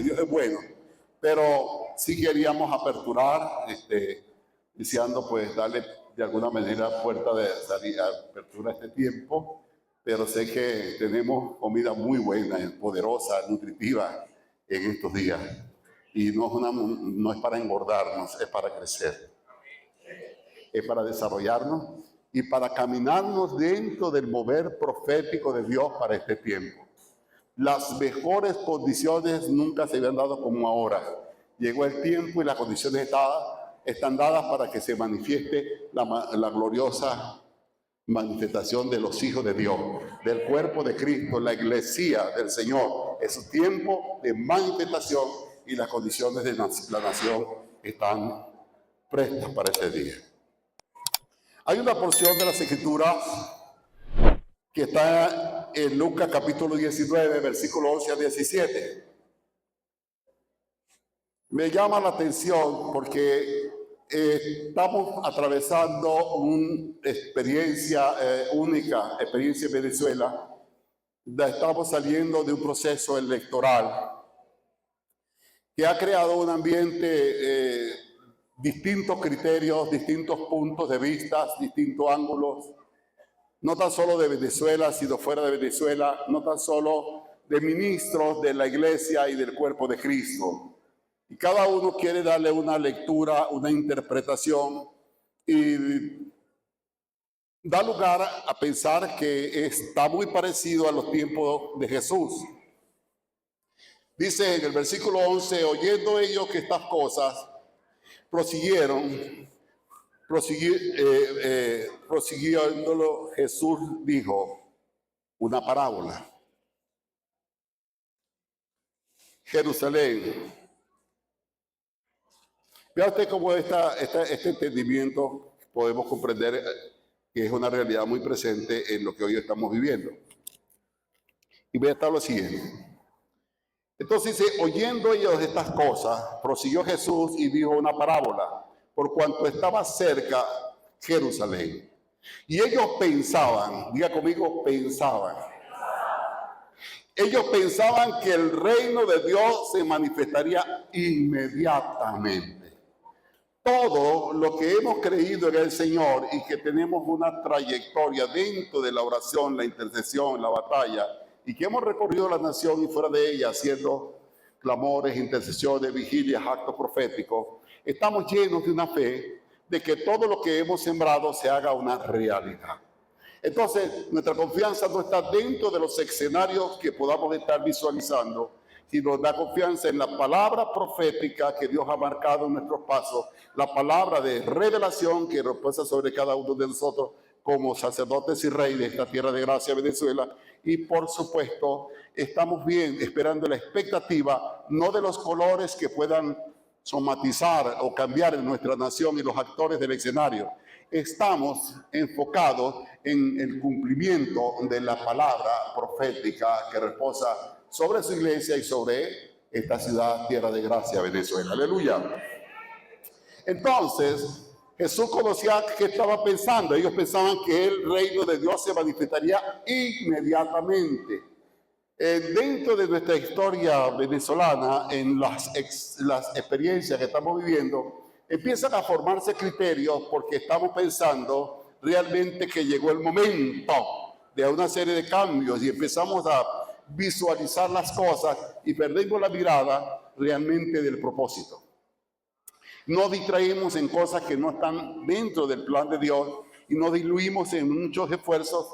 Dios es bueno. Pero sí queríamos aperturar, deseando pues darle de alguna manera puerta de salida, apertura a este tiempo. Pero sé que tenemos comida muy buena, poderosa, nutritiva en estos días. Y no es para engordarnos, es para crecer. Es para desarrollarnos y para caminarnos dentro del mover profético de Dios para este tiempo. Las mejores condiciones nunca se habían dado como ahora. Llegó el tiempo y las condiciones están dadas para que se manifieste la gloriosa manifestación de los hijos de Dios, del cuerpo de Cristo, la iglesia del Señor. Es un tiempo de manifestación y las condiciones de la nación están prestas para ese día. Hay una porción de las Escrituras que está en Lucas capítulo 19, versículo 11 a 17. Me llama la atención porque estamos atravesando una experiencia única, experiencia en Venezuela. Estamos saliendo de un proceso electoral que ha creado un ambiente, distintos criterios, distintos puntos de vista, distintos ángulos, no tan solo de Venezuela, sino fuera de Venezuela, no tan solo de ministros de la iglesia y del cuerpo de Cristo. Y cada uno quiere darle una lectura, una interpretación, y da lugar a pensar que está muy parecido a los tiempos de Jesús. Dice en el versículo 11, oyendo ellos que estas cosas prosiguiéndolo, Jesús dijo una parábola. Jerusalén. Vea usted cómo este entendimiento podemos comprender que es una realidad muy presente en lo que hoy estamos viviendo. Y voy a estar lo siguiente. Entonces dice, oyendo ellos estas cosas, prosiguió Jesús y dijo una parábola, por cuanto estaba cerca Jerusalén. Y ellos pensaban, diga conmigo, pensaban. Ellos pensaban que el reino de Dios se manifestaría inmediatamente. Todo lo que hemos creído en el Señor y que tenemos una trayectoria dentro de la oración, la intercesión, la batalla, y que hemos recorrido la nación y fuera de ella haciendo clamores, intercesiones, vigilias, actos proféticos, estamos llenos de una fe de que todo lo que hemos sembrado se haga una realidad. Entonces, nuestra confianza no está dentro de los escenarios que podamos estar visualizando, sino la confianza en la palabra profética que Dios ha marcado en nuestros pasos, la palabra de revelación que reposa sobre cada uno de nosotros como sacerdotes y reyes de esta tierra de gracia, Venezuela. Y por supuesto, estamos bien esperando la expectativa, no de los colores que puedan somatizar o cambiar en nuestra nación y los actores del escenario. Estamos enfocados en el cumplimiento de la palabra profética que reposa sobre su iglesia y sobre esta ciudad, tierra de gracia, Venezuela. Aleluya. Entonces, Jesús conocía qué estaba pensando. Ellos pensaban que el reino de Dios se manifestaría inmediatamente. Dentro de nuestra historia venezolana, en las experiencias que estamos viviendo, empiezan a formarse criterios porque estamos pensando realmente que llegó el momento de una serie de cambios y empezamos a visualizar las cosas y perdemos la mirada realmente del propósito. Nos distraímos en cosas que no están dentro del plan de Dios y nos diluimos en muchos esfuerzos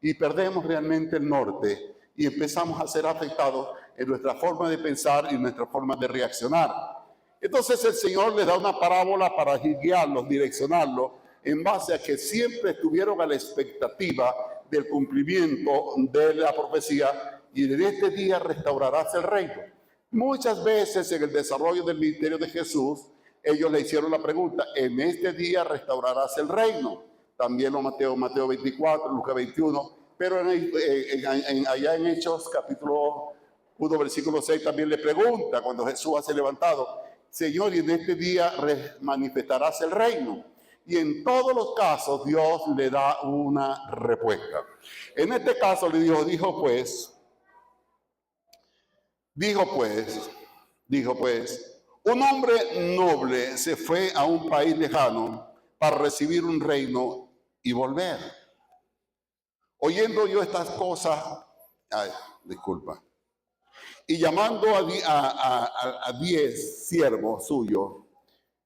y perdemos realmente el norte y empezamos a ser afectados en nuestra forma de pensar y nuestra forma de reaccionar. Entonces el Señor les da una parábola para guiarlos, direccionarlos, en base a que siempre estuvieron a la expectativa del cumplimiento de la profecía y en este día restaurarás el reino. Muchas veces en el desarrollo del ministerio de Jesús, ellos le hicieron la pregunta, en este día restaurarás el reino. También lo Mateo 24, Lucas 21, pero allá en Hechos capítulo 1, versículo 6 también le pregunta, cuando Jesús hace levantado, Señor, y en este día manifestarás el reino. Y en todos los casos Dios le da una respuesta. En este caso le dijo pues, Dijo pues, un hombre noble se fue a un país lejano para recibir un reino y volver. Oyendo yo estas cosas, ay, disculpa, y llamando a 10 siervos suyos,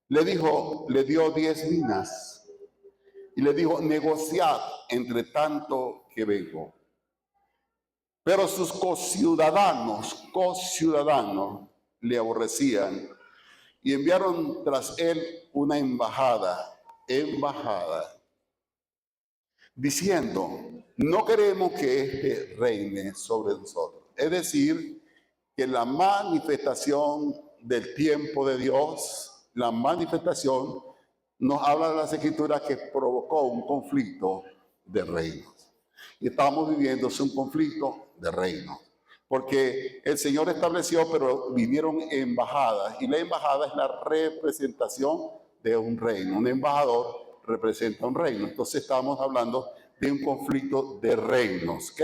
le dio 10 minas y le dijo, negociad entre tanto que vengo. Pero sus conciudadanos le aborrecían y enviaron tras él una embajada, diciendo, no queremos que éste reine sobre nosotros. Es decir, que la manifestación del tiempo de Dios, la manifestación, nos habla de las Escrituras que provocó un conflicto de reinos. Y estamos viviendo un conflicto de reinos. Porque el Señor estableció, pero vinieron embajadas, y la embajada es la representación de un reino. Un embajador representa un reino. Entonces estamos hablando de un conflicto de reinos, ¿ok?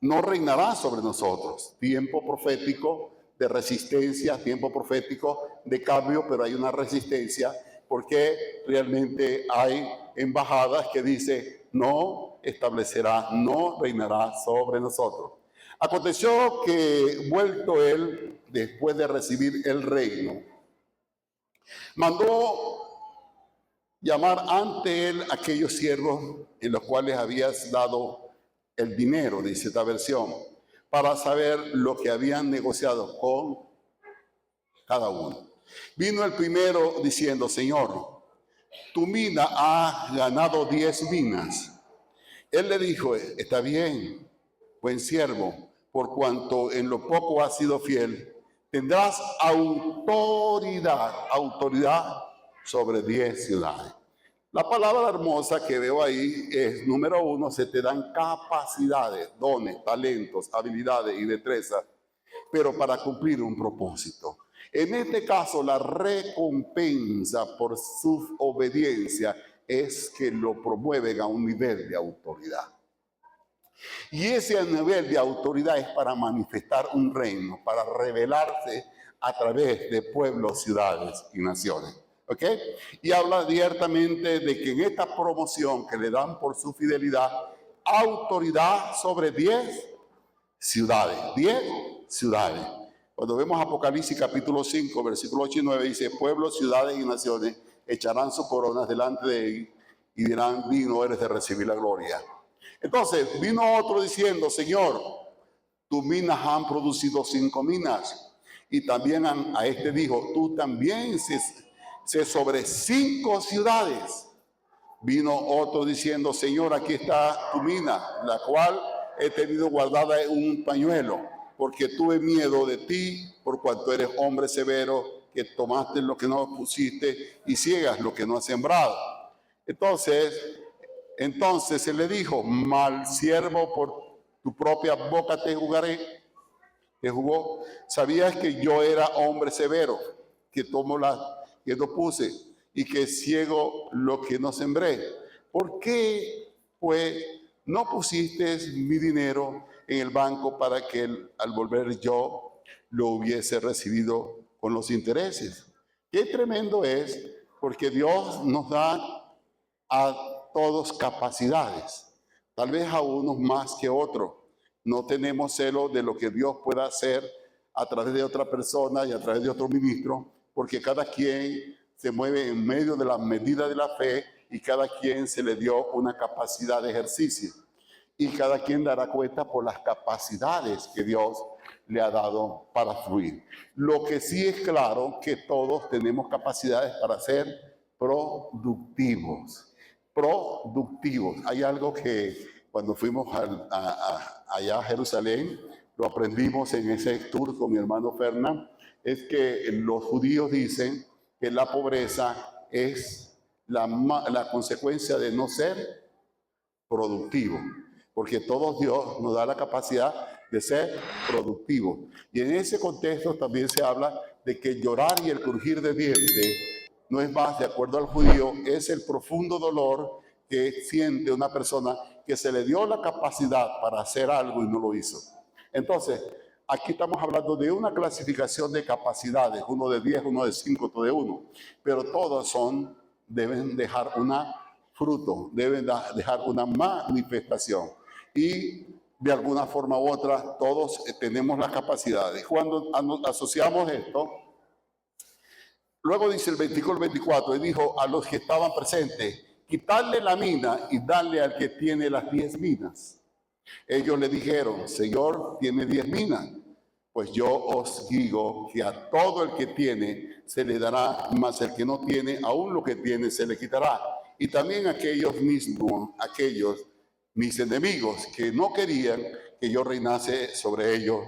No reinará sobre nosotros. Tiempo profético de resistencia, tiempo profético de cambio, pero hay una resistencia porque realmente hay embajadas que dicen no establecerá, no reinará sobre nosotros. Aconteció que vuelto él, después de recibir el reino, mandó llamar ante él aquellos siervos en los cuales habías dado el dinero, dice esta versión, para saber lo que habían negociado con cada uno. Vino el primero diciendo, Señor, tu mina ha ganado 10 minas. Él le dijo, está bien, buen siervo, por cuanto en lo poco has sido fiel, tendrás autoridad sobre 10 ciudades. La palabra hermosa que veo ahí es, número 1, se te dan capacidades, dones, talentos, habilidades y destrezas, pero para cumplir un propósito. En este caso, la recompensa por su obediencia es que lo promueven a un nivel de autoridad. Y ese nivel de autoridad es para manifestar un reino, para revelarse a través de pueblos, ciudades y naciones. ¿Ok? Y habla abiertamente de que en esta promoción que le dan por su fidelidad, autoridad sobre 10 ciudades. 10 ciudades. Cuando vemos Apocalipsis capítulo 5, versículo 8 y 9, dice, pueblos, ciudades y naciones echarán sus coronas delante de él y dirán, digno eres de recibir la gloria. Entonces vino otro diciendo, Señor, tus minas han producido 5 minas. Y también a este dijo, tú también se sobre 5 ciudades. Vino otro diciendo, Señor, aquí está tu mina, la cual he tenido guardada en un pañuelo, porque tuve miedo de ti, por cuanto eres hombre severo, que tomaste lo que no pusiste y ciegas lo que no has sembrado. Entonces se le dijo, mal siervo, por tu propia boca te juzgaré. Te jugó. ¿Sabías que yo era hombre severo, que tomo que no puse y que ciego lo que no sembré? ¿Por qué, pues, no pusiste mi dinero en el banco para que al volver yo lo hubiese recibido con los intereses? Qué tremendo es, porque Dios nos da a todos capacidades, tal vez a unos más que otros. No tenemos celo de lo que Dios pueda hacer a través de otra persona y a través de otro ministro, porque cada quien se mueve en medio de la medida de la fe y cada quien se le dio una capacidad de ejercicio. Y cada quien dará cuenta por las capacidades que Dios le ha dado para fluir. Lo que sí es claro que todos tenemos capacidades para ser productivos. Hay algo que cuando fuimos allá a Jerusalén, lo aprendimos en ese tour con mi hermano Fernán, es que los judíos dicen que la pobreza es la consecuencia de no ser productivo, porque todo Dios nos da la capacidad de ser productivo. Y en ese contexto también se habla de que llorar y el crujir de dientes no es más, de acuerdo al judío, es el profundo dolor que siente una persona que se le dio la capacidad para hacer algo y no lo hizo. Entonces, aquí estamos hablando de una clasificación de capacidades, uno de 10, uno de 5, otro de 1, pero todos deben dejar una fruto, deben dejar una manifestación. Y de alguna forma u otra, todos tenemos las capacidades. Cuando asociamos esto, luego dice el 24, y dijo a los que estaban presentes, quitarle la mina y darle al que tiene las 10 minas. Ellos le dijeron, Señor, tiene 10 minas. Pues yo os digo que a todo el que tiene se le dará, mas el que no tiene, aún lo que tiene se le quitará. Y también aquellos mismos, mis enemigos, que no querían que yo reinase sobre ellos,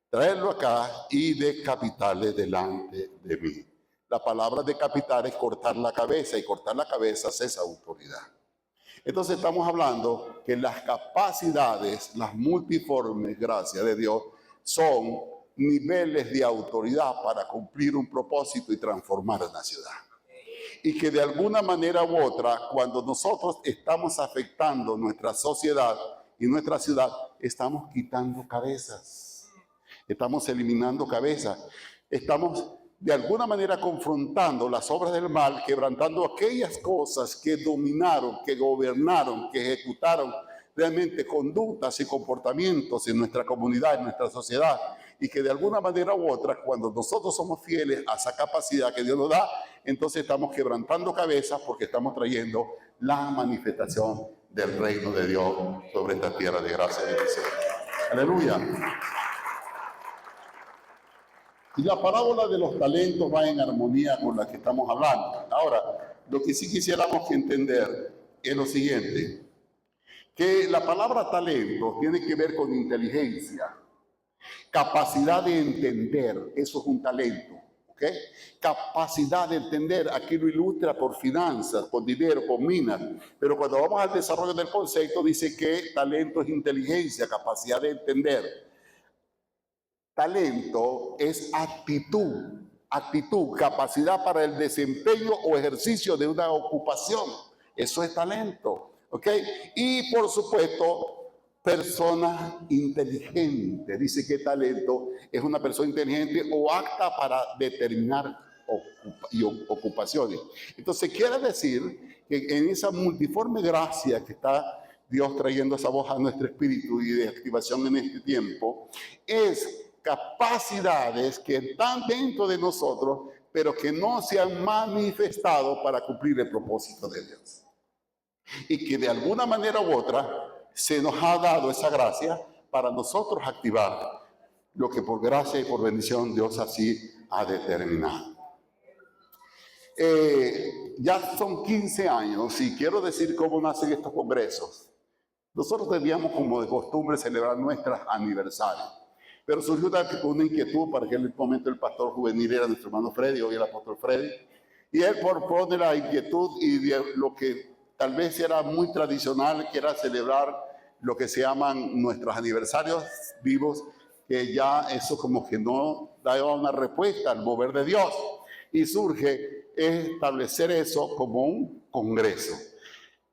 traerlo acá y decapitarle delante de mí. La palabra decapitar es cortar la cabeza, y cortar la cabeza es autoridad. Entonces estamos hablando que las capacidades, las multiformes gracias de Dios, son niveles de autoridad para cumplir un propósito y transformar una ciudad. Y que de alguna manera u otra, cuando nosotros estamos afectando nuestra sociedad y nuestra ciudad, estamos quitando cabezas, estamos eliminando cabezas, estamos de alguna manera confrontando las obras del mal, quebrantando aquellas cosas que dominaron, que gobernaron, que ejecutaron realmente conductas y comportamientos en nuestra comunidad, en nuestra sociedad, y que de alguna manera u otra, cuando nosotros somos fieles a esa capacidad que Dios nos da, entonces estamos quebrantando cabezas porque estamos trayendo la manifestación del reino de Dios sobre esta tierra de gracia y bendición. Aleluya. Y la parábola de los talentos va en armonía con la que estamos hablando. Ahora, lo que sí quisiéramos entender es lo siguiente, que la palabra talento tiene que ver con inteligencia, capacidad de entender, eso es un talento, ¿ok? Capacidad de entender, aquí lo ilustra por finanzas, por dinero, por minas, pero cuando vamos al desarrollo del concepto dice que talento es inteligencia, capacidad de entender. Talento es actitud, capacidad para el desempeño o ejercicio de una ocupación. Eso es talento, ¿ok? Y por supuesto, persona inteligente. Dice que talento es una persona inteligente o apta para determinar ocupaciones. Entonces, quiere decir que en esa multiforme gracia que está Dios trayendo esa voz a nuestro espíritu y de activación en este tiempo, es capacidades que están dentro de nosotros, pero que no se han manifestado para cumplir el propósito de Dios. Y que de alguna manera u otra se nos ha dado esa gracia para nosotros activar lo que por gracia y por bendición Dios así ha determinado. Ya son 15 años y quiero decir cómo nacen estos congresos. Nosotros teníamos como de costumbre celebrar nuestros aniversarios. Pero surgió una inquietud para aquel momento el pastor juvenil era nuestro hermano Freddy, hoy el apóstol Freddy. Y él propone la inquietud y de lo que tal vez era muy tradicional, que era celebrar lo que se llaman nuestros aniversarios vivos, que ya eso como que no daba una respuesta al mover de Dios. Y surge establecer eso como un congreso.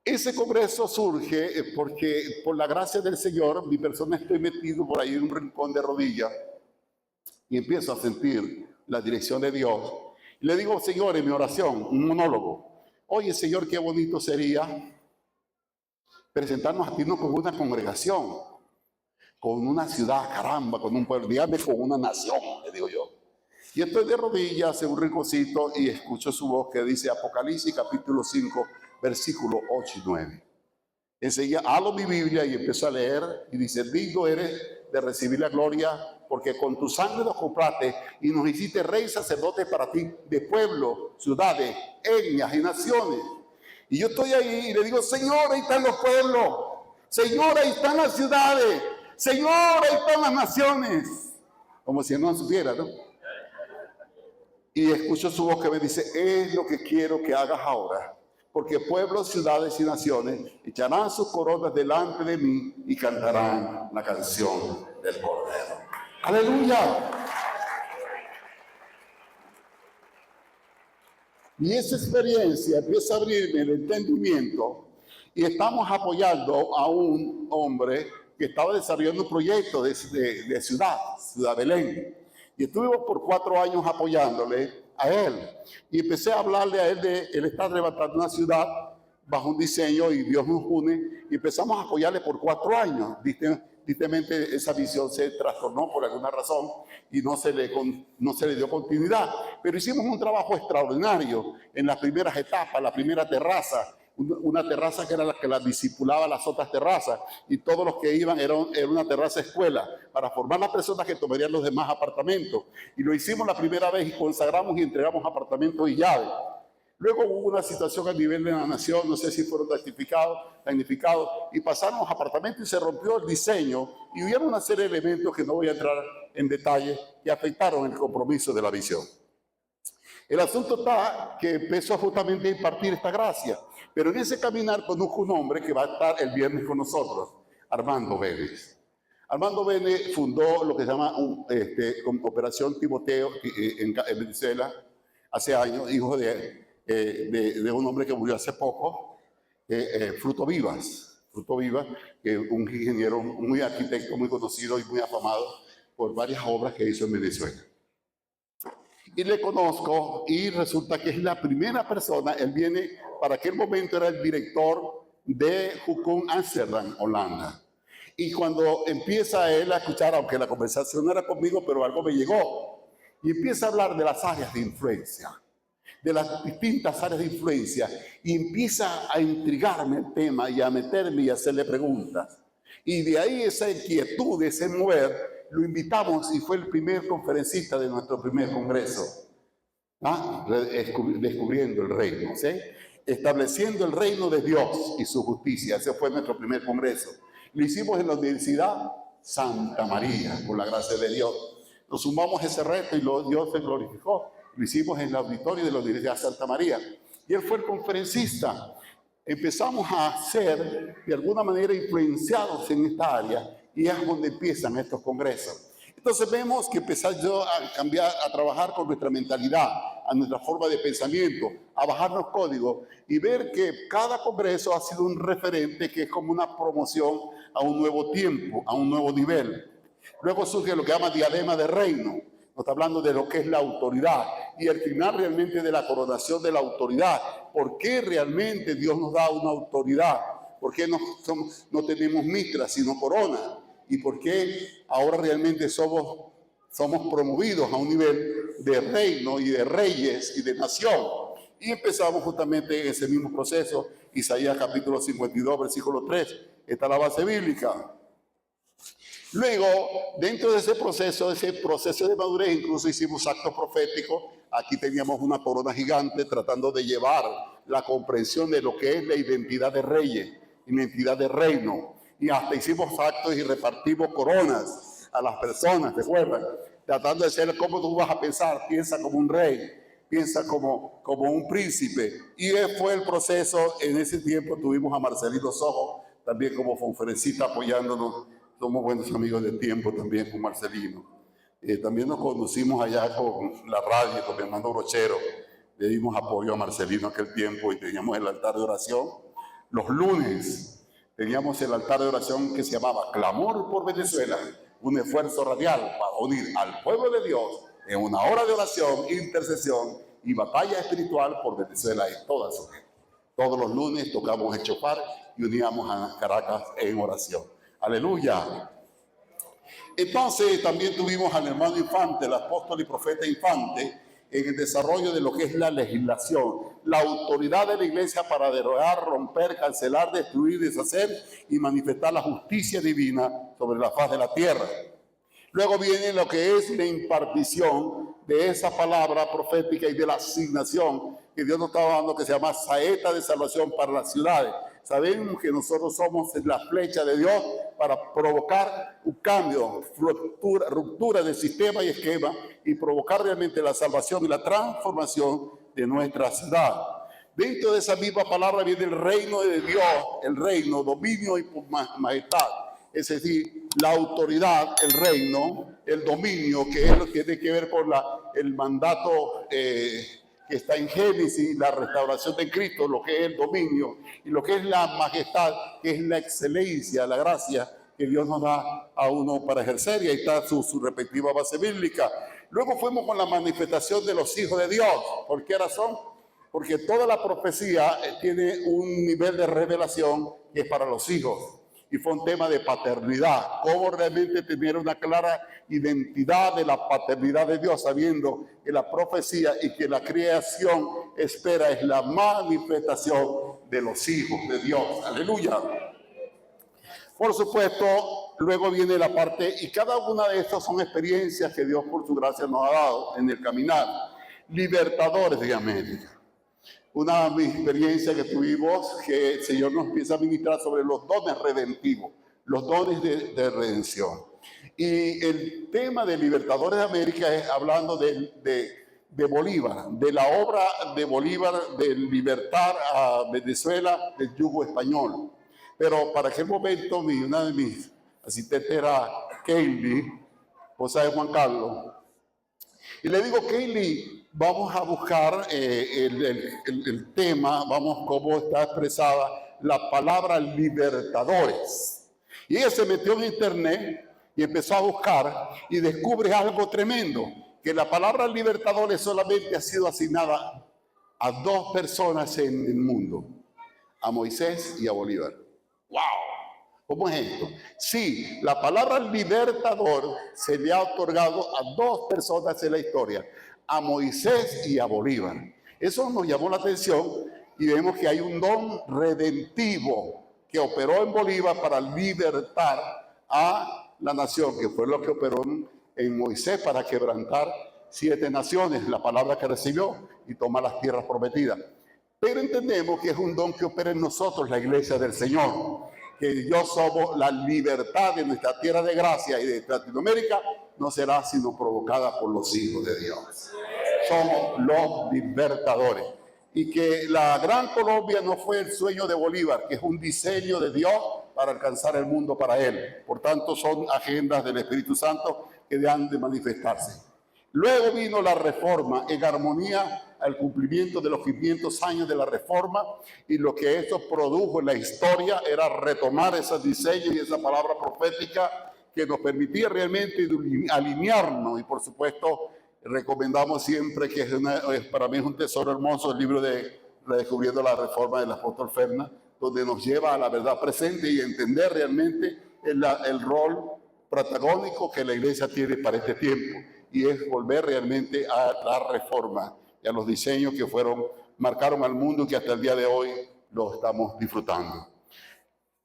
Ese congreso surge porque por la gracia del Señor, mi persona estoy metido por ahí en un rincón de rodillas y empiezo a sentir la dirección de Dios. Y le digo, Señor, en mi oración, un monólogo, oye, Señor, qué bonito sería presentarnos a ti no con una congregación, con una ciudad, caramba, con un pueblo, dígame, con una nación, le digo yo. Y estoy de rodillas en un rinconcito y escucho su voz que dice Apocalipsis capítulo 5, versículos 8 y 9. Enseguida hablo mi Biblia y empiezo a leer y dice, digno eres de recibir la gloria porque con tu sangre nos compraste y nos hiciste rey sacerdote para ti de pueblos, ciudades, etnias y naciones. Y yo estoy ahí y le digo, Señor, ahí están los pueblos, Señor, ahí están las ciudades, Señor, ahí están las naciones. Como si no supiera, ¿no? Y escucho su voz que me dice, es lo que quiero que hagas ahora. Porque pueblos, ciudades y naciones echarán sus coronas delante de mí y cantarán la canción del Cordero. ¡Aleluya! Y esa experiencia empieza a abrirme el entendimiento y estamos apoyando a un hombre que estaba desarrollando un proyecto de Ciudad Belén. Y estuvimos por 4 años apoyándole a él. Y empecé a hablarle a él de él estar levantando una ciudad bajo un diseño y Dios nos une. Y empezamos a apoyarle por 4 años. Tristemente esa visión se trastornó por alguna razón y no se le dio continuidad. Pero hicimos un trabajo extraordinario en las primeras etapas, la primera terraza, una terraza que era la que la discipulaba las otras terrazas, y todos los que iban era una terraza escuela para formar las personas que tomarían los demás apartamentos. Y lo hicimos la primera vez y consagramos y entregamos apartamentos y llaves. Luego hubo una situación a nivel de la nación, no sé si fueron damnificados, y pasaron los apartamentos y se rompió el diseño, y hubieron una serie de elementos que no voy a entrar en detalle, que afectaron el compromiso de la visión. El asunto está que empezó justamente a impartir esta gracia, pero en ese caminar conozco un hombre que va a estar el viernes con nosotros, Armando Vélez. Armando Vélez fundó lo que se llama Operación Timoteo en Venezuela hace años, hijo de un hombre que murió hace poco, Fruto Vivas, un ingeniero, un arquitecto muy conocido y muy afamado por varias obras que hizo en Venezuela. Y le conozco y resulta que es la primera persona, él viene, para aquel momento era el director de Hukum Amsterdam, Holanda. Y cuando empieza él a escuchar, aunque la conversación no era conmigo, pero algo me llegó, y empieza a hablar de las áreas de influencia, de las distintas áreas de influencia, y empieza a intrigarme el tema y a meterme y a hacerle preguntas. Y de ahí esa inquietud, ese mover, lo invitamos y fue el primer conferencista de nuestro primer congreso. Descubriendo el reino, ¿sí? Estableciendo el reino de Dios y su justicia. Ese fue nuestro primer congreso. Lo hicimos en la Universidad Santa María, por la gracia de Dios. Nos sumamos a ese reto y Dios se glorificó. Lo hicimos en el auditorio de la Universidad Santa María. Y él fue el conferencista. Empezamos a ser, de alguna manera, influenciados en esta área, y es donde empiezan estos congresos. Entonces vemos que empezar yo a cambiar, a trabajar con nuestra mentalidad, a nuestra forma de pensamiento, a bajar los códigos y ver que cada congreso ha sido un referente que es como una promoción a un nuevo tiempo, a un nuevo nivel. Luego surge lo que llama diadema de reino. Nos está hablando de lo que es la autoridad y al final realmente de la coronación de la autoridad. ¿Por qué realmente Dios nos da una autoridad? ¿Por qué no tenemos mitra sino corona? ¿Y por qué ahora realmente somos promovidos a un nivel de reino y de reyes y de nación? Y empezamos justamente en ese mismo proceso. Isaías capítulo 52, versículo 3. Esta es la base bíblica. Luego, dentro de ese proceso de madurez, incluso hicimos actos proféticos. Aquí teníamos una corona gigante tratando de llevar la comprensión de lo que es la identidad de reyes, identidad de reino. Y hasta hicimos actos y repartimos coronas a las personas, ¿te acuerdas? Tratando de ser como tú vas a pensar, piensa como un rey, piensa como un príncipe. Y fue el proceso, en ese tiempo tuvimos a Marcelino Sojo, también como conferencista apoyándonos. Somos buenos amigos de tiempo también con Marcelino. También nos conducimos allá con la radio, con mi hermano Brochero. Le dimos apoyo a Marcelino aquel tiempo y teníamos el altar de oración. Los lunes teníamos el altar de oración que se llamaba Clamor por Venezuela, un esfuerzo radial para unir al pueblo de Dios en una hora de oración, intercesión y batalla espiritual por Venezuela y toda su gente. Todos los lunes tocamos el chofar y uníamos a Caracas en oración. Aleluya. Entonces también tuvimos al hermano Infante, el apóstol y profeta Infante, en el desarrollo de lo que es la legislación, la autoridad de la iglesia para derogar, romper, cancelar, destruir, deshacer y manifestar la justicia divina sobre la faz de la tierra. Luego viene lo que es la impartición de esa palabra profética y de la asignación que Dios nos estaba dando, que se llama saeta de salvación para las ciudades. Sabemos que nosotros somos la flecha de Dios para provocar un cambio, ruptura del sistema y esquema y provocar realmente la salvación y la transformación de nuestra ciudad. Dentro de esa misma palabra viene el reino de Dios, el reino, dominio y majestad. Es decir, la autoridad, el reino, el dominio, que es lo que tiene que ver con el mandato que está en Génesis, la restauración de Cristo, lo que es el dominio, y lo que es la majestad, que es la excelencia, la gracia que Dios nos da a uno para ejercer, y ahí está su respectiva base bíblica. Luego fuimos con la manifestación de los hijos de Dios. ¿Por qué razón? Porque toda la profecía tiene un nivel de revelación que es para los hijos. Y fue un tema de paternidad, cómo realmente tener una clara identidad de la paternidad de Dios, sabiendo que la profecía y que la creación espera es la manifestación de los hijos de Dios. Aleluya. Por supuesto, luego viene la parte, y cada una de estas son experiencias que Dios por su gracia nos ha dado en el caminar. Libertadores de América. Una experiencia que tuvimos, que el Señor nos empieza a ministrar sobre los dones redentivos, los dones de redención. Y el tema de Libertadores de América es hablando de Bolívar, de la obra de Bolívar de libertar a Venezuela del yugo español. Pero para aquel momento, una de mis asistentes era Kaylee, esposa de Juan Carlos. Y le digo, Kaylee, vamos a buscar el tema, vamos cómo está expresada la palabra libertadores. Y ella se metió en internet y empezó a buscar y descubre algo tremendo, que la palabra libertadores solamente ha sido asignada a dos personas en el mundo, a Moisés y a Bolívar. ¡Wow! ¿Cómo es esto? Sí, la palabra libertador se le ha otorgado a dos personas en la historia, a Moisés y a Bolívar. Eso nos llamó la atención y vemos que hay un don redentivo que operó en Bolívar para libertar a la nación, que fue lo que operó en Moisés para quebrantar 7 naciones, la palabra que recibió, y tomar las tierras prometidas. Pero entendemos que es un don que opera en nosotros, la iglesia del Señor, que Dios somos la libertad de nuestra tierra de gracia y de Latinoamérica, no será sino provocada por los hijos de Dios. Somos los libertadores. Y que la Gran Colombia no fue el sueño de Bolívar, que es un diseño de Dios para alcanzar el mundo para él. Por tanto, son agendas del Espíritu Santo que han de manifestarse. Luego vino la Reforma en armonía al cumplimiento de los 500 años de la Reforma, y lo que eso produjo en la historia era retomar esos diseños y esa palabra profética que nos permitía realmente alinearnos. Y por supuesto recomendamos siempre, que para mí es un tesoro hermoso, el libro de Redescubriendo la Reforma del apóstol Fernández, donde nos lleva a la verdad presente y entender realmente el rol protagónico que la iglesia tiene para este tiempo, y es volver realmente a la reforma y a los diseños que marcaron al mundo y que hasta el día de hoy lo estamos disfrutando.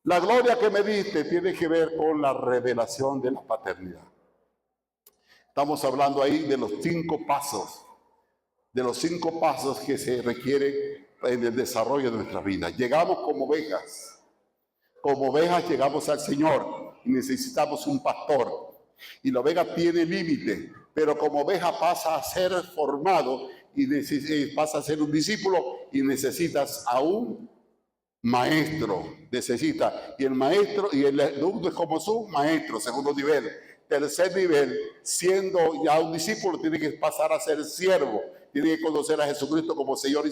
La gloria que me diste tiene que ver con la revelación de la paternidad. Estamos hablando ahí de los 5 pasos, que se requieren en el desarrollo de nuestra vida. Llegamos como ovejas llegamos al Señor y necesitamos un pastor. Y la oveja tiene límite, pero como oveja pasa a ser formado y pasa a ser un discípulo, y necesitas a un maestro. Y el maestro, y el alumno es como su maestro, segundo nivel. Tercer nivel, siendo ya un discípulo, tiene que pasar a ser siervo. Tiene que conocer a Jesucristo como Señor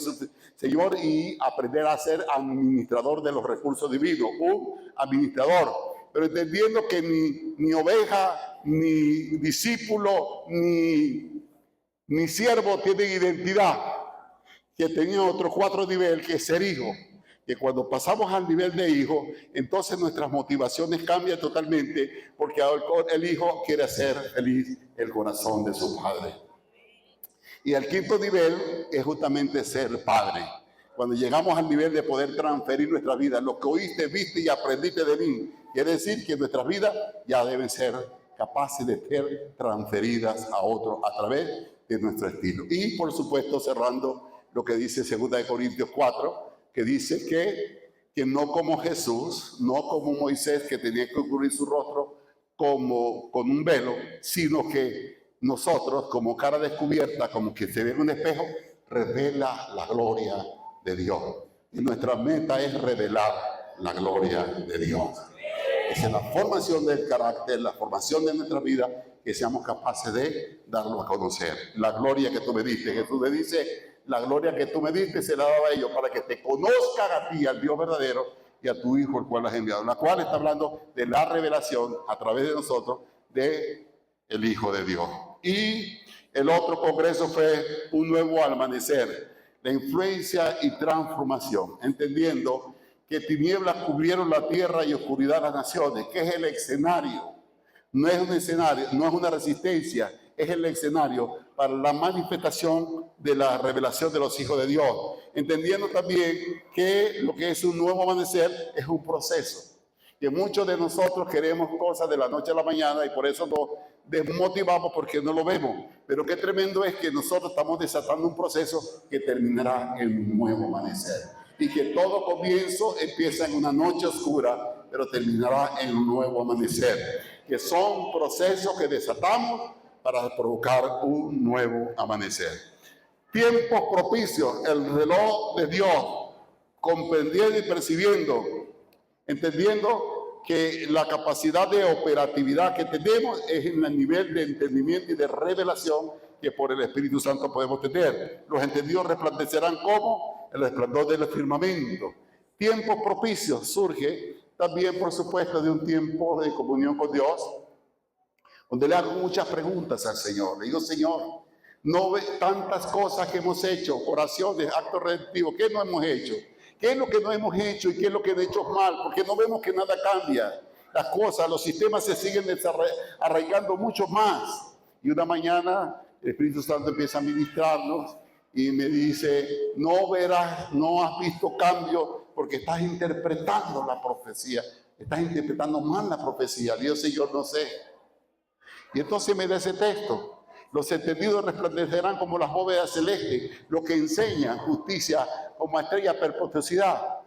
y aprender a ser administrador de los recursos divinos, un administrador. Pero entendiendo que ni oveja, ni discípulo, ni siervo tienen identidad, que tenía otros 4 niveles, que es ser hijo. Que cuando pasamos al nivel de hijo, entonces nuestras motivaciones cambian totalmente, porque el hijo quiere hacer feliz el corazón de su padre. Y el 5.º nivel es justamente ser padre. Cuando llegamos al nivel de poder transferir nuestra vida, lo que oíste, viste y aprendiste de mí, quiere decir que nuestras vidas ya deben ser capaces de ser transferidas a otros a través de nuestro estilo. Y por supuesto, cerrando lo que dice 2 Corintios 4, que dice que no como Jesús, no como Moisés, que tenía que cubrir su rostro como con un velo, sino que nosotros, como cara descubierta, como que se ve en un espejo, revela la gloria de Dios. Y nuestra meta es revelar la gloria de Dios. Es en la formación del carácter, la formación de nuestra vida, que seamos capaces de darlo a conocer. La gloria que tú me diste. Jesús me dice, la gloria que tú me diste se la daba a ellos para que te conozcan a ti, al Dios verdadero, y a tu Hijo, el cual has enviado. La cual está hablando de la revelación a través de nosotros de el Hijo de Dios. Y el otro congreso fue un nuevo amanecer, la influencia y transformación, entendiendo que tinieblas cubrieron la tierra y oscuridad las naciones, que es el escenario. No es un escenario, no es una resistencia, es el escenario para la manifestación de la revelación de los hijos de Dios. Entendiendo también que lo que es un nuevo amanecer es un proceso. Que muchos de nosotros queremos cosas de la noche a la mañana y por eso nos desmotivamos porque no lo vemos. Pero qué tremendo es que nosotros estamos desatando un proceso que terminará en un nuevo amanecer. Y que todo comienzo empieza en una noche oscura, pero terminará en un nuevo amanecer. Que son procesos que desatamos para provocar un nuevo amanecer. Tiempos propicios, el reloj de Dios, comprendiendo y percibiendo, entendiendo que la capacidad de operatividad que tenemos es en el nivel de entendimiento y de revelación que por el Espíritu Santo podemos tener. Los entendidos resplandecerán como el resplandor del firmamento. Tiempos propicios surge también, por supuesto, de un tiempo de comunión con Dios, donde le hago muchas preguntas al Señor. Le digo, Señor, no ve tantas cosas que hemos hecho, oraciones, actos redentivos, ¿qué no hemos hecho? ¿Qué es lo que no hemos hecho y qué es lo que hemos hecho mal? Porque no vemos que nada cambia. Las cosas, los sistemas se siguen arraigando mucho más. Y una mañana el Espíritu Santo empieza a ministrarnos y me dice, no verás, no has visto cambio porque estás interpretando la profecía. Estás interpretando mal la profecía. Dios, Señor, no sé. Y entonces me da ese texto. Los entendidos resplandecerán como las bóvedas celestes, lo que enseña justicia como estrella perpetuidad.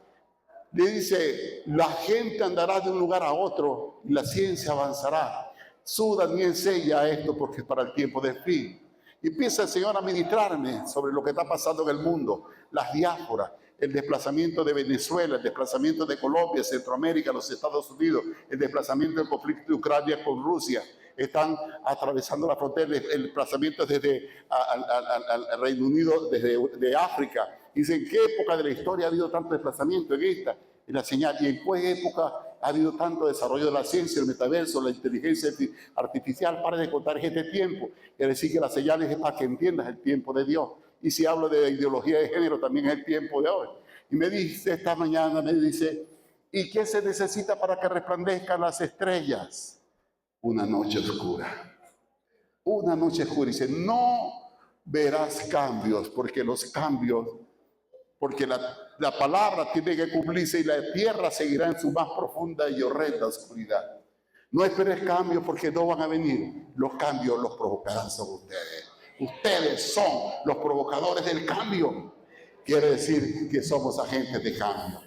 Le dice, la gente andará de un lugar a otro y la ciencia avanzará. Sudan y enseña esto porque es para el tiempo del fin. Y empieza el Señor a ministrarme sobre lo que está pasando en el mundo, las diásporas, el desplazamiento de Venezuela, el desplazamiento de Colombia, Centroamérica, los Estados Unidos, el desplazamiento del conflicto de Ucrania con Rusia. Están atravesando la frontera, el desplazamiento desde al Reino Unido, desde África. Dicen, ¿en qué época de la historia ha habido tanto desplazamiento? En esta, en la señal. ¿Y en qué época ha habido tanto desarrollo de la ciencia, el metaverso, la inteligencia artificial? Para de contar este tiempo. Es decir, que las señales es para que entiendas el tiempo de Dios. Y si hablo de ideología de género, también es el tiempo de hoy. Y me dice esta mañana, me dice, ¿y qué se necesita para que resplandezcan las estrellas? Una noche oscura. Una noche oscura. Dice, no verás cambios, porque los cambios, porque la palabra tiene que cumplirse y la tierra seguirá en su más profunda y horrenda oscuridad. No esperes cambios porque no van a venir. Los cambios los provocarán sobre ustedes. Ustedes son los provocadores del cambio. Quiere decir que somos agentes de cambio.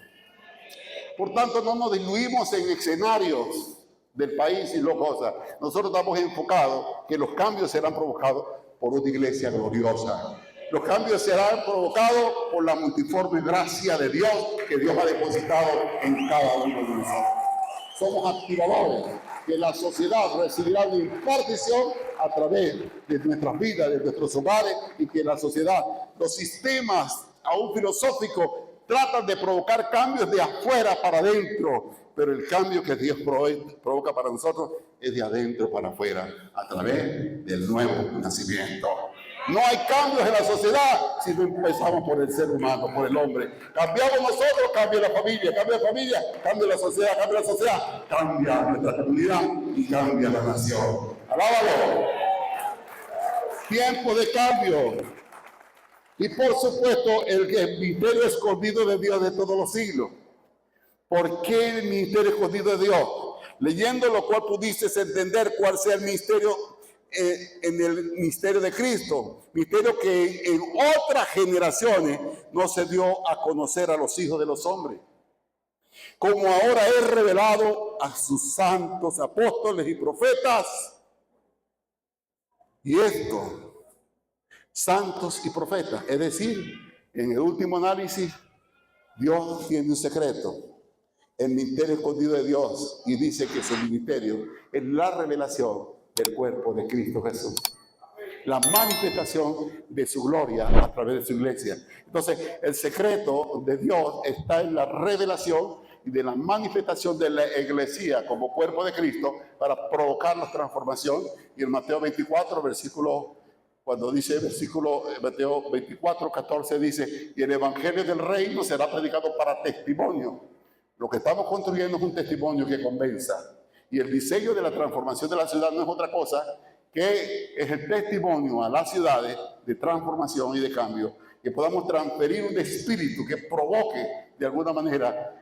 Por tanto, no nos diluimos en escenarios del país y lo cosas. Nosotros estamos enfocados que los cambios serán provocados por una iglesia gloriosa. Los cambios serán provocados por la multiforme gracia de Dios que Dios ha depositado en cada uno de nosotros. Somos activadores que la sociedad recibirá una impartición a través de nuestras vidas, de nuestros hogares, y que la sociedad, los sistemas aún filosóficos, tratan de provocar cambios de afuera para adentro, pero el cambio que Dios provoca para nosotros es de adentro para afuera, a través del nuevo nacimiento. No hay cambios en la sociedad si no empezamos por el ser humano, por el hombre. Cambiamos nosotros, cambia la familia, cambia la sociedad, cambia la sociedad, cambia nuestra comunidad y cambia la nación. ¡Alábalo! Tiempo de cambio. Y por supuesto, el misterio escondido de Dios de todos los siglos. ¿Por qué el misterio escondido de Dios? Leyendo lo cual pudiste entender cuál sea el misterio en el misterio de Cristo, misterio que en otras generaciones no se dio a conocer a los hijos de los hombres, como ahora es revelado a sus santos apóstoles y profetas. Y esto, santos y profetas, es decir, en el último análisis, Dios tiene un secreto, el misterio escondido de Dios, y dice que su ministerio es la revelación del cuerpo de Cristo Jesús. La manifestación de su gloria a través de su iglesia. Entonces, el secreto de Dios está en la revelación y de la manifestación de la iglesia como cuerpo de Cristo para provocar la transformación. Y en Mateo 24, cuando dice Mateo 24, 14 dice, y el evangelio del reino será predicado para testimonio. Lo que estamos construyendo es un testimonio que convenza. Y el diseño de la transformación de la ciudad no es otra cosa que es el testimonio a las ciudades de transformación y de cambio, que podamos transferir un espíritu que provoque de alguna manera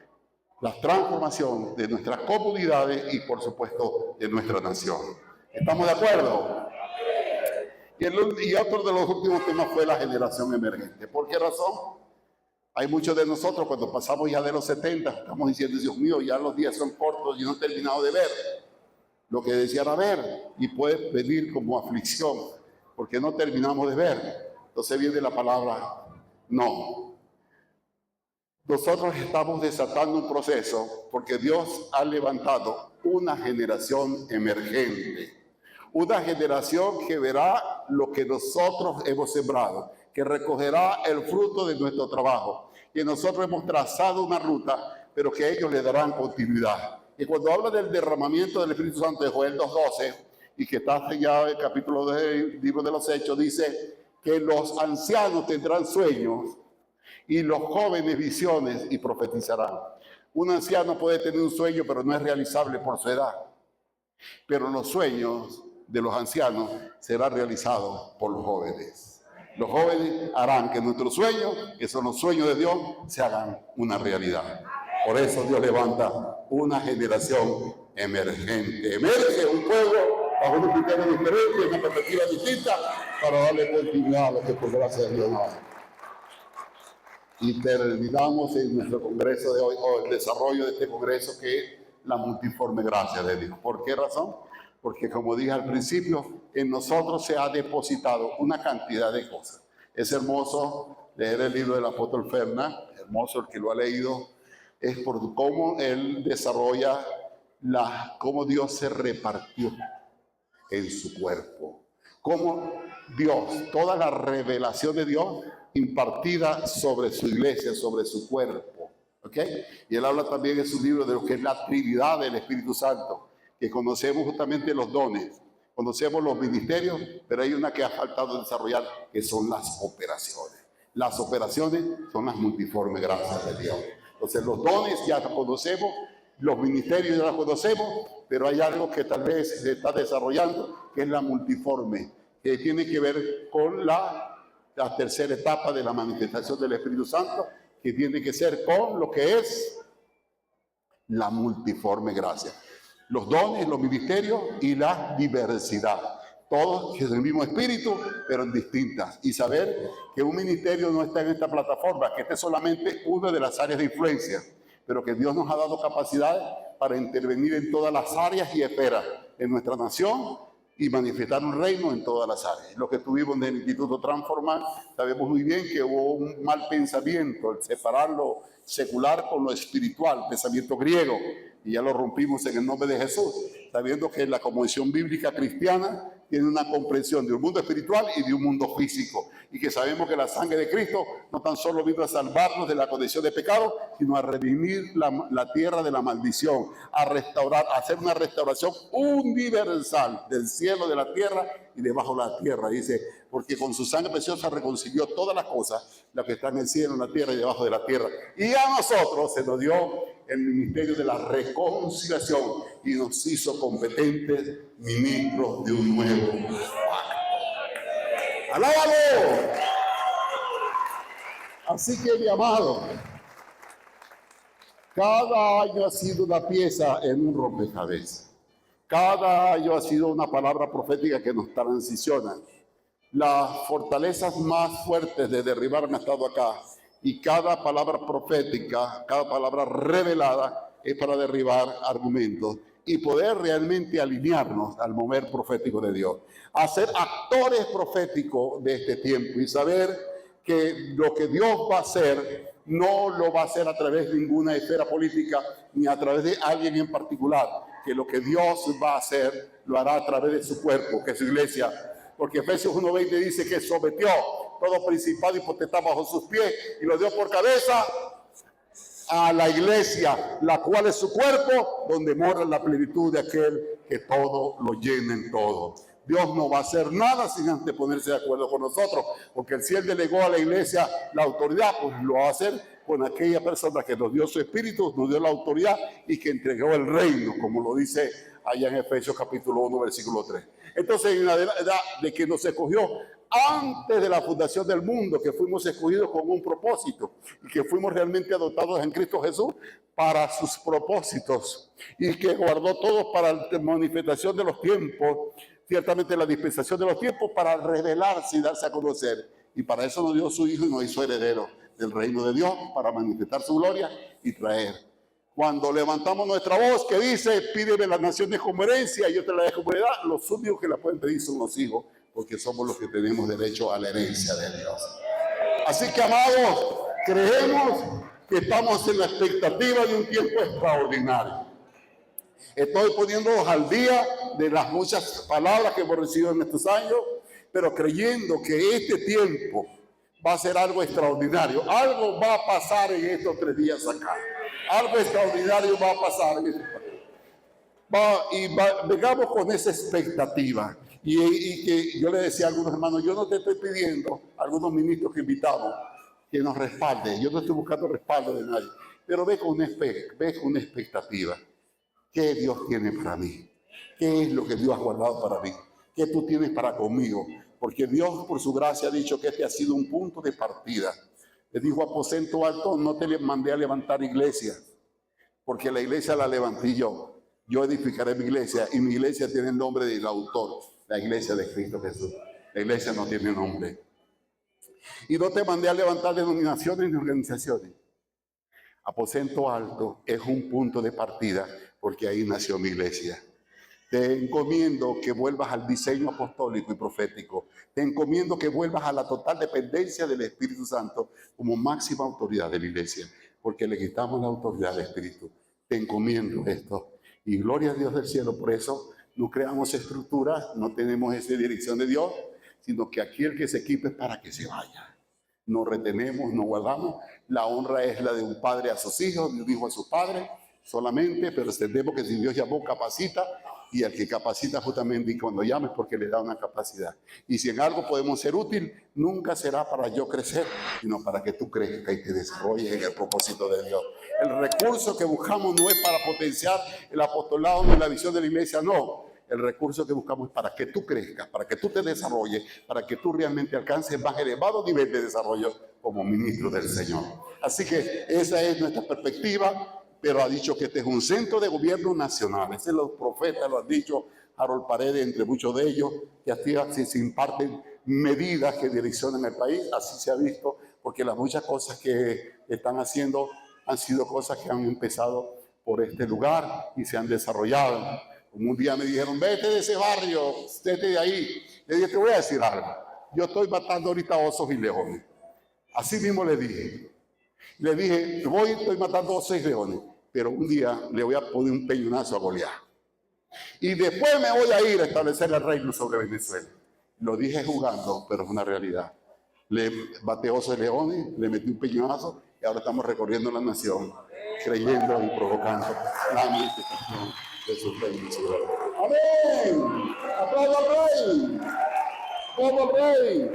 la transformación de nuestras comunidades y por supuesto de nuestra nación. ¿Estamos de acuerdo? Y otro de los últimos temas fue la generación emergente. ¿Por qué razón? Hay muchos de nosotros cuando pasamos ya de los 70, estamos diciendo, Dios mío, ya los días son cortos y no he terminado de ver lo que deseara ver, y puede venir como aflicción porque no terminamos de ver. Entonces viene la palabra no. Nosotros estamos desatando un proceso porque Dios ha levantado una generación emergente, una generación que verá lo que nosotros hemos sembrado, que recogerá el fruto de nuestro trabajo, que nosotros hemos trazado una ruta, pero que ellos le darán continuidad. Y cuando habla del derramamiento del Espíritu Santo de Joel 2:12, y que está sellado en el capítulo del libro de los Hechos, dice que los ancianos tendrán sueños y los jóvenes visiones y profetizarán. Un anciano puede tener un sueño, pero no es realizable por su edad. Pero los sueños de los ancianos serán realizados por los jóvenes. Los jóvenes harán que nuestros sueños, que son los sueños de Dios, se hagan una realidad. Por eso Dios levanta una generación emergente. Emerge un pueblo bajo un criterio diferente, una perspectiva distinta, para darle continuidad a lo que por gracia de Dios no hay. Y terminamos en nuestro congreso de hoy, o el desarrollo de este congreso, que es la multiforme gracia de Dios. ¿Por qué razón? Porque como dije al principio, en nosotros se ha depositado una cantidad de cosas. Es hermoso leer el libro del apóstol Fernández, hermoso el que lo ha leído, es por cómo él desarrolla cómo Dios se repartió en su cuerpo. Cómo Dios, toda la revelación de Dios impartida sobre su iglesia, sobre su cuerpo. ¿Ok? Y él habla también en su libro de lo que es la Trinidad del Espíritu Santo, que conocemos justamente los dones, conocemos los ministerios, pero hay una que ha faltado desarrollar, que son las operaciones. Las operaciones son las multiformes gracias de Dios. Entonces los dones ya los conocemos, los ministerios ya los conocemos, pero hay algo que tal vez se está desarrollando, que es la multiforme, que tiene que ver con la tercera etapa de la manifestación del Espíritu Santo, que tiene que ser con lo que es la multiforme gracia. Los dones, los ministerios y la diversidad. Todos en el mismo espíritu, pero en distintas. Y saber que un ministerio no está en esta plataforma, que este es solamente una de las áreas de influencia, pero que Dios nos ha dado capacidades para intervenir en todas las áreas y esferas de nuestra nación y manifestar un reino en todas las áreas. Lo que tuvimos en el Instituto Transformar, sabemos muy bien que hubo un mal pensamiento, el separar lo secular con lo espiritual, pensamiento griego, y ya lo rompimos en el nombre de Jesús, sabiendo que la convención bíblica cristiana tiene una comprensión de un mundo espiritual y de un mundo físico, y que sabemos que la sangre de Cristo no tan solo vino a salvarnos de la condición de pecado, sino a redimir la tierra de la maldición, a restaurar, a hacer una restauración universal del cielo, de la tierra y debajo de la tierra. Dice, porque con su sangre preciosa reconcilió todas las cosas, las que están en el cielo, en la tierra y debajo de la tierra. Y a nosotros se nos dio el ministerio de la reconciliación y nos hizo competentes ministros de un nuevo pacto. ¡Alábalo! Así que, mi amado, cada año ha sido una pieza en un rompecabezas. Cada año ha sido una palabra profética que nos transiciona. Las fortalezas más fuertes de derribar han estado acá. Y cada palabra profética, cada palabra revelada es para derribar argumentos y poder realmente alinearnos al mover profético de Dios. A ser actores proféticos de este tiempo y saber que lo que Dios va a hacer no lo va a hacer a través de ninguna esfera política ni a través de alguien en particular, que lo que Dios va a hacer lo hará a través de su cuerpo, que es su iglesia. Porque Efesios 1:20 dice que sometió todo principado y potestad bajo sus pies y lo dio por cabeza a la iglesia, la cual es su cuerpo, donde mora la plenitud de aquel que todo lo llena en todo. Dios no va a hacer nada sin antes ponerse de acuerdo con nosotros, porque si Él delegó a la iglesia la autoridad, pues lo va a hacer con aquella persona que nos dio su espíritu, nos dio la autoridad y que entregó el reino, como lo dice allá en Efesios capítulo 1, versículo 3. Entonces, en la edad de que nos escogió antes de la fundación del mundo, que fuimos escogidos con un propósito y que fuimos realmente adoptados en Cristo Jesús para sus propósitos y que guardó todos para la manifestación de los tiempos, ciertamente la dispensación de los tiempos para revelarse y darse a conocer. Y para eso nos dio su Hijo y nos hizo herederos del reino de Dios, para manifestar su gloria y traer. Cuando levantamos nuestra voz que dice, pídeme las naciones como herencia y yo te la dejo como heredad, los únicos que la pueden pedir son los hijos, porque somos los que tenemos derecho a la herencia de Dios. Así que, amados, creemos que estamos en la expectativa de un tiempo extraordinario. Estoy poniéndonos al día de las muchas palabras que hemos recibido en estos años, pero creyendo que este tiempo va a ser algo extraordinario. Algo va a pasar en estos 3 días acá. Algo extraordinario va a pasar en estos 3 días. Vengamos con esa expectativa. Y que yo le decía a algunos hermanos, yo no te estoy pidiendo, a algunos ministros que invitamos, que nos respalden. Yo no estoy buscando respaldo de nadie. Pero ve con una expectativa. ¿Qué Dios tiene para mí? ¿Qué es lo que Dios ha guardado para mí? ¿Qué tú tienes para conmigo? Porque Dios, por su gracia, ha dicho que este ha sido un punto de partida. Le dijo: aposento alto, no te mandé a levantar iglesia, porque la iglesia la levanté yo. Yo edificaré mi iglesia, y mi iglesia tiene el nombre del autor, la iglesia de Cristo Jesús. La iglesia no tiene nombre. Y no te mandé a levantar denominaciones ni organizaciones. Aposento alto es un punto de partida, porque ahí nació mi iglesia. Te encomiendo que vuelvas al diseño apostólico y profético. Te encomiendo que vuelvas a la total dependencia del Espíritu Santo como máxima autoridad de la iglesia, porque le quitamos la autoridad del Espíritu. Te encomiendo esto. Y gloria a Dios del cielo. Por eso no creamos estructuras, no tenemos esa dirección de Dios, sino que aquí el que se equipe es para que se vaya. No retenemos, no guardamos. La honra es la de un padre a sus hijos, de un hijo a su padre solamente, pero entendemos que si Dios llamó, capacita, y al que capacita justamente, y cuando llames, porque le da una capacidad. Y si en algo podemos ser útil, nunca será para yo crecer, sino para que tú crezcas y te desarrolles en el propósito de Dios. El recurso que buscamos no es para potenciar el apostolado ni la visión de la iglesia, no. El recurso que buscamos es para que tú crezcas, para que tú te desarrolles, para que tú realmente alcances más elevado nivel de desarrollo como ministro del Señor. Así que esa es nuestra perspectiva. Pero ha dicho que este es un centro de gobierno nacional. Ese los profetas lo han dicho, Harold Paredes, entre muchos de ellos, que así se imparten medidas que direccionan el país. Así se ha visto, porque las muchas cosas que están haciendo han sido cosas que han empezado por este lugar y se han desarrollado. Como un día me dijeron, vete de ese barrio, vete de ahí. Le dije, te voy a decir algo. Yo estoy matando ahorita osos y leones. Así mismo le dije. Le dije, estoy matando osos y leones, pero un día le voy a poner un peñonazo a Goliat. Y después me voy a ir a establecer el reino sobre Venezuela. Lo dije jugando, pero es una realidad. Le maté osos y leones, le metí un peñonazo y ahora estamos recorriendo la nación, creyendo y provocando la manifestación de su reino sobre la tierra. ¡Amén! ¡Aplauda al Rey! ¡Aplauda al Rey!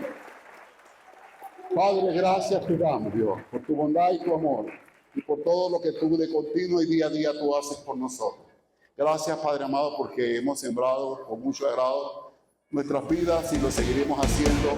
Padre, gracias te damos, Dios, por tu bondad y tu amor, y por todo lo que tú de continuo y día a día tú haces por nosotros. Gracias, Padre amado, porque hemos sembrado con mucho agrado nuestras vidas y lo seguiremos haciendo